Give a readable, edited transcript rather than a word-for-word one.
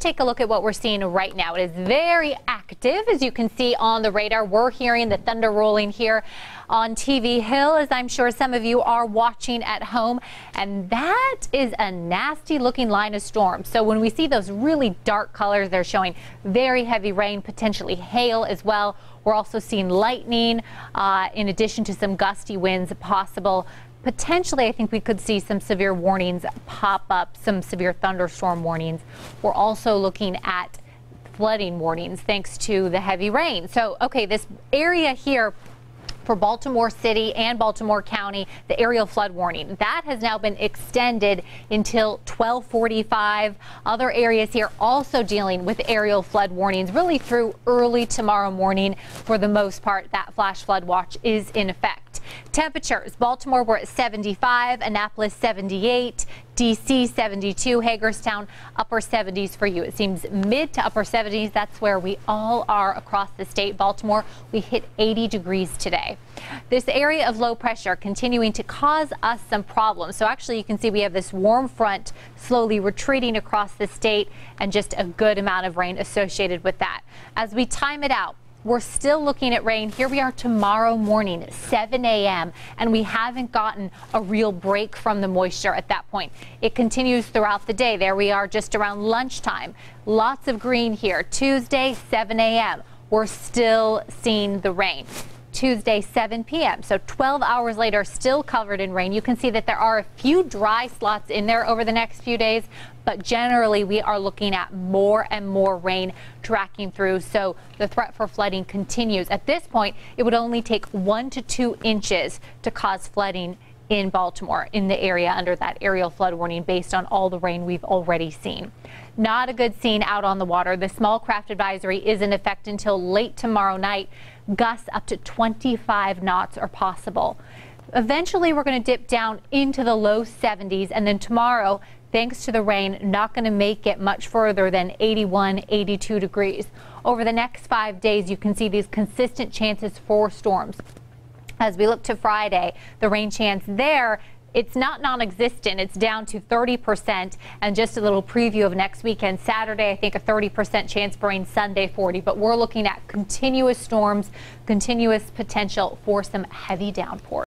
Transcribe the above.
Take a look at what we're seeing right now. It is very active, as you can see on the radar. We're hearing the thunder rolling here on TV Hill, as I'm sure some of you are watching at home. And that is a nasty looking line of storm. So when we see those really dark colors, they're showing very heavy rain, potentially hail as well. We're also seeing lightning in addition to some gusty winds possible. Potentially, I think we could see some severe warnings pop up, some severe thunderstorm warnings. We're also looking at flooding warnings thanks to the heavy rain. So, okay, this area here for Baltimore City and Baltimore County, the aerial flood warning, that has now been extended until 12:45. Other areas here also dealing with aerial flood warnings really through early tomorrow morning. For the most part, that flash flood watch is in effect. Temperatures: Baltimore, we're at 75, Annapolis 78, DC 72, Hagerstown upper 70s for you. It seems mid to upper 70s. That's where we all are across the state. Baltimore, we hit 80 degrees today. This area of low pressure continuing to cause us some problems. So actually you can see we have this warm front slowly retreating across the state and just a good amount of rain associated with that. As we time it out, we're still looking at rain. Here we are tomorrow morning at 7 a.m. and we haven't gotten a real break from the moisture at that point. It continues throughout the day. There we are just around lunchtime. Lots of green here. Tuesday, 7 a.m. We're still seeing the rain. Tuesday, 7 p.m. So 12 hours later, still covered in rain. You can see that there are a few dry slots in there over the next few days, but generally we are looking at more and more rain tracking through. So the threat for flooding continues. At this point, it would only take 1 to 2 inches to cause flooding in Baltimore, in the area under that aerial flood warning, based on all the rain we've already seen. Not a good scene out on the water. The small craft advisory is in effect until late tomorrow night. Gusts up to 25 knots are possible. Eventually, we're going to dip down into the low 70s, and then tomorrow, thanks to the rain, not going to make it much further than 81, 82 degrees. Over the next 5 days, you can see these consistent chances for storms. As we look to Friday, the rain chance there, it's not non-existent. It's down to 30%. And just a little preview of next weekend. Saturday, I think a 30% chance for rain. Sunday, 40. But we're looking at continuous storms, continuous potential for some heavy downpours.